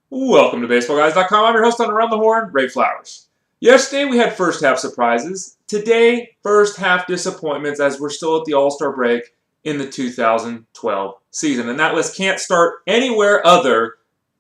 Welcome to BaseballGuys.com. I'm your host on Around the Horn, Ray Flowers. Yesterday we had first half surprises. Today, first half disappointments as we're still at the All-Star break in the 2012 season. And that list can't start anywhere other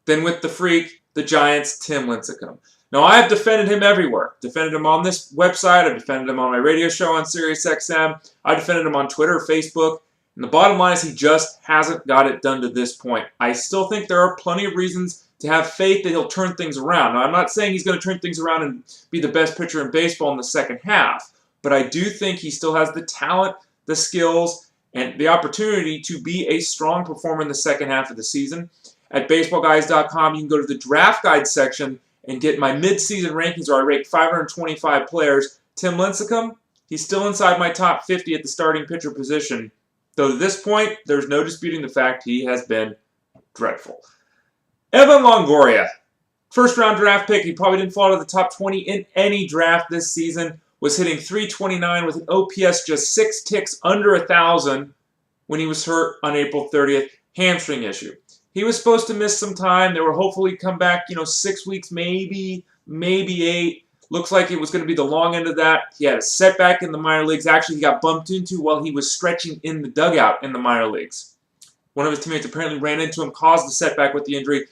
than with the freak, the Giants' Tim Lincecum. Now, I have defended him everywhere. Defended him on this website. I've defended him on my radio show on SiriusXM. I defended him on Twitter, Facebook. And the bottom line is he just hasn't got it done to this point. I still think there are plenty of reasons to have faith that he'll turn things around. Now, I'm not saying he's going to turn things around and be the best pitcher in baseball in the second half, but I do think he still has the talent, the skills, and the opportunity to be a strong performer in the second half of the season. At BaseballGuys.com, you can go to the draft guide section and get my mid-season rankings where I rate 525 players. Tim Lincecum, he's still inside my top 50 at the starting pitcher position, though at this point, there's no disputing the fact he has been dreadful. Evan Longoria, first-round draft pick. He probably didn't fall to the top 20 in any draft this season. Was hitting .329 with an OPS just 6 ticks under 1,000 when he was hurt on April 30th. Hamstring issue. He was supposed to miss some time. They were hopefully come back, 6 weeks, maybe 8. Looks like it was going to be the long end of that. He had a setback in the minor leagues. Actually, he got bumped into while he was stretching in the dugout in the minor leagues. One of his teammates apparently ran into him, caused the setback with the injury.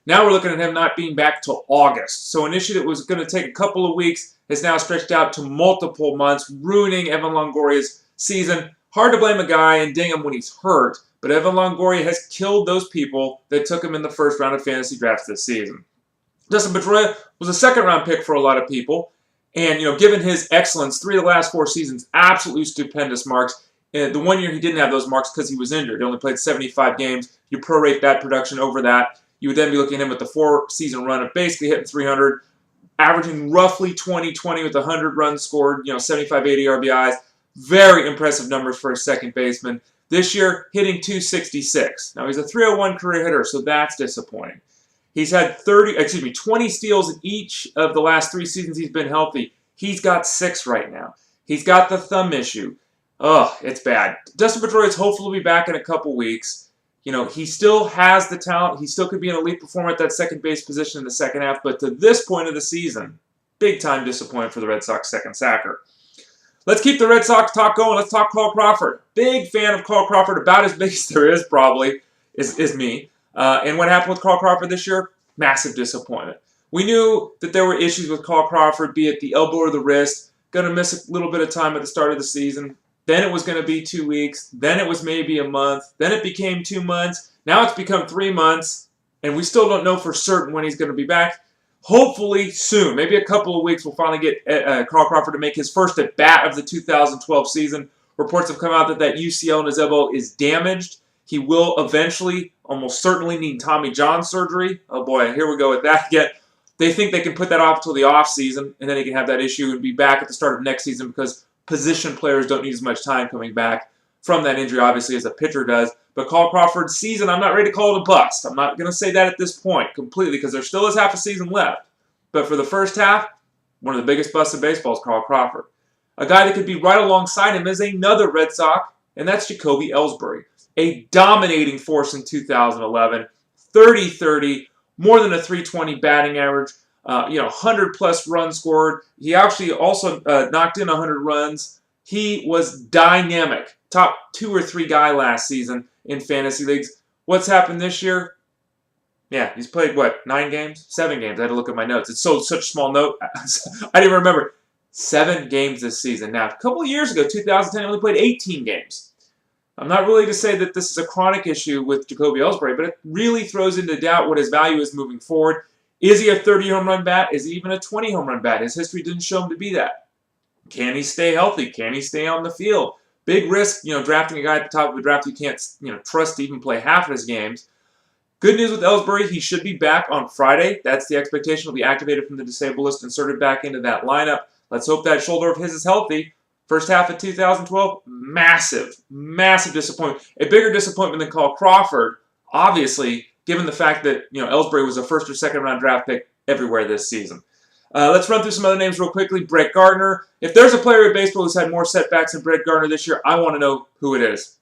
Now we're looking at him not being back till August. So an issue that was going to take a couple of weeks has now stretched out to multiple months, ruining Evan Longoria's season. Hard to blame a guy and ding him when he's hurt, but Evan Longoria has killed those people that took him in the first round of fantasy drafts this season. Dustin Pedroia was a second-round pick for a lot of people, and given his excellence, 3 of the last 4 seasons, absolutely stupendous marks. The 1 year he didn't have those marks because he was injured. He only played 75 games. You prorate that production over that. You would then be looking at him with the 4-season run of basically hitting 300, averaging roughly 20-20 with 100 runs scored, 75-80 RBIs. Very impressive numbers for a second baseman. This year, hitting .266. Now, he's a .301 career hitter, so that's disappointing. He's had 20 steals in each of the last 3 seasons he's been healthy. He's got 6 right now. He's got the thumb issue. Oh, it's bad. Dustin Pedroia is hopeful to be back in a couple weeks. He still has the talent. He still could be an elite performer at that second base position in the second half. But to this point of the season, big-time disappointment for the Red Sox second sacker. Let's keep the Red Sox talk going. Let's talk Carl Crawford. Big fan of Carl Crawford. About as big as there is, probably, is me. And what happened with Carl Crawford this year? Massive disappointment. We knew that there were issues with Carl Crawford, be it the elbow or the wrist. Going to miss a little bit of time at the start of the season. Then it was going to be 2 weeks. Then it was maybe a month. Then it became 2 months. Now it's become 3 months. And we still don't know for certain when he's going to be back. Hopefully soon. Maybe a couple of weeks we'll finally get Carl Crawford to make his first at-bat of the 2012 season. Reports have come out that UCL in his elbow is damaged. He will eventually, almost certainly, need Tommy John surgery. Oh boy, here we go with that again. They think they can put that off until the offseason, and then he can have that issue and be back at the start of next season because position players don't need as much time coming back from that injury, obviously, as a pitcher does. But Carl Crawford's season, I'm not ready to call it a bust. I'm not going to say that at this point completely because there still is half a season left. But for the first half, one of the biggest busts in baseball is Carl Crawford. A guy that could be right alongside him is another Red Sox, and that's Jacoby Ellsbury. A dominating force in 2011, 30-30, more than a .320 batting average. 100-plus runs scored. He actually also knocked in 100 runs. He was dynamic. Top 2 or 3 guy last season in fantasy leagues. What's happened this year? Yeah, he's played, 9 games? 7 games. I had to look at my notes. It's such a small note. I didn't even remember. 7 games this season. Now, a couple of years ago, 2010, he only played 18 games. I'm not really to say that this is a chronic issue with Jacoby Ellsbury, but it really throws into doubt what his value is moving forward. Is he a 30-home run bat? Is he even a 20-home run bat? His history didn't show him to be that. Can he stay healthy? Can he stay on the field? Big risk, drafting a guy at the top of the draft you can't, trust to even play half of his games. Good news with Ellsbury, he should be back on Friday. That's the expectation. He'll be activated from the disabled list, inserted back into that lineup. Let's hope that shoulder of his is healthy. First half of 2012, massive disappointment. A bigger disappointment than Carl Crawford, obviously, given the fact that Ellsbury was a first or second round draft pick everywhere this season. Let's run through some other names real quickly. Brett Gardner. If there's a player in baseball who's had more setbacks than Brett Gardner this year, I want to know who it is.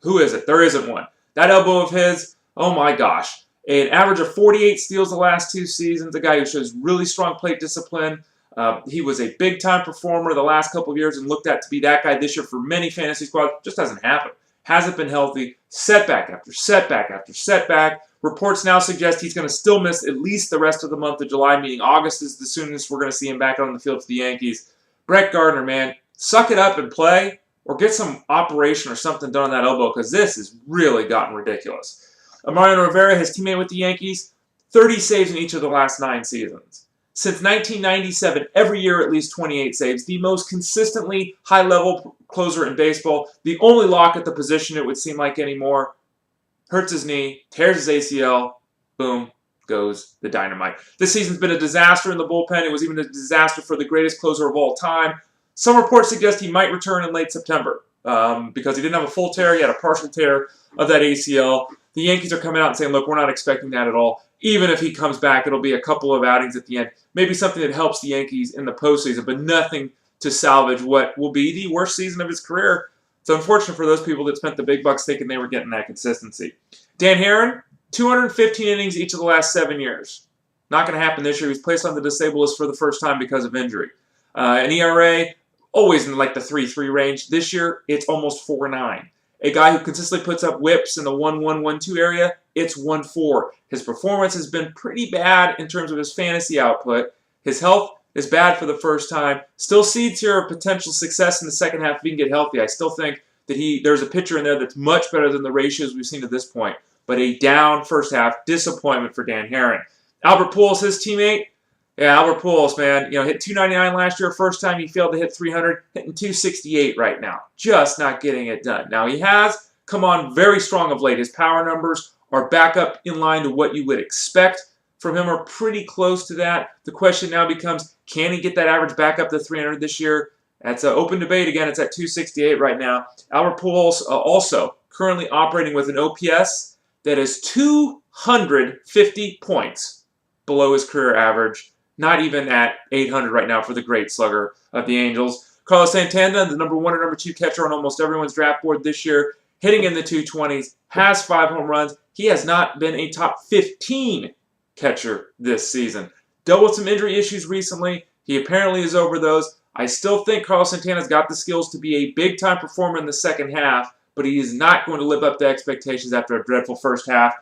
Who is it? There isn't one. That elbow of his, oh my gosh. An average of 48 steals the last 2 seasons, a guy who shows really strong plate discipline. He was a big-time performer the last couple of years and looked at to be that guy this year for many fantasy squads. Just hasn't happened. Hasn't been healthy. Setback after setback after setback. Reports now suggest he's going to still miss at least the rest of the month of July, meaning August is the soonest we're going to see him back on the field for the Yankees. Brett Gardner, man, suck it up and play, or get some operation or something done on that elbow, because this has really gotten ridiculous. Mariano Rivera, his teammate with the Yankees, 30 saves in each of the last 9 seasons. Since 1997, every year at least 28 saves. The most consistently high-level closer in baseball. The only lock at the position, it would seem like, anymore. Hurts his knee, tears his ACL, boom, goes the dynamite. This season's been a disaster in the bullpen. It was even a disaster for the greatest closer of all time. Some reports suggest he might return in late September because he didn't have a full tear. He had a partial tear of that ACL. The Yankees are coming out and saying, look, we're not expecting that at all. Even if he comes back, it'll be a couple of outings at the end. Maybe something that helps the Yankees in the postseason, but nothing to salvage what will be the worst season of his career. It's unfortunate for those people that spent the big bucks thinking they were getting that consistency. Dan Haren, 215 innings each of the last 7 years. Not going to happen this year. He was placed on the disabled list for the first time because of injury. An ERA, always in like the 3.3 range. This year, it's almost 4.9. A guy who consistently puts up whips in the 1.1, 1.2 area, it's 1.4. His performance has been pretty bad in terms of his fantasy output. His health is bad for the first time. Still seeds here of potential success in the second half if he can get healthy. I still think that there's a pitcher in there that's much better than the ratios we've seen to this point. But a down first half disappointment for Dan Haren. Albert Pujols, his teammate. Yeah, Albert Pujols, man, hit 299 last year. First time he failed to hit 300, hitting 268 right now. Just not getting it done. Now, he has come on very strong of late. His power numbers are back up in line to what you would expect from him, or pretty close to that. The question now becomes, can he get that average back up to 300 this year? That's an open debate. Again, it's at 268 right now. Albert Pujols also currently operating with an OPS that is 250 points below his career average. Not even at 800 right now for the great slugger of the Angels. Carlos Santana, the number 1 or number 2 catcher on almost everyone's draft board this year, hitting in the 220s, has 5 home runs. He has not been a top 15 catcher this season. Dealt with some injury issues recently. He apparently is over those. I still think Carlos Santana's got the skills to be a big-time performer in the second half, but he is not going to live up to expectations after a dreadful first half.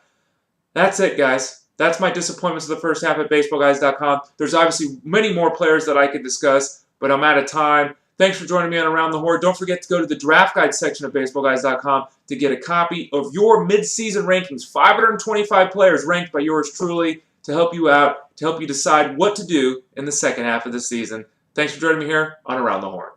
That's it, guys. That's my disappointments of the first half at BaseballGuys.com. There's obviously many more players that I could discuss, but I'm out of time. Thanks for joining me on Around the Horn. Don't forget to go to the draft guide section of BaseballGuys.com to get a copy of your mid-season rankings. 525 players ranked by yours truly to help you out, to help you decide what to do in the second half of the season. Thanks for joining me here on Around the Horn.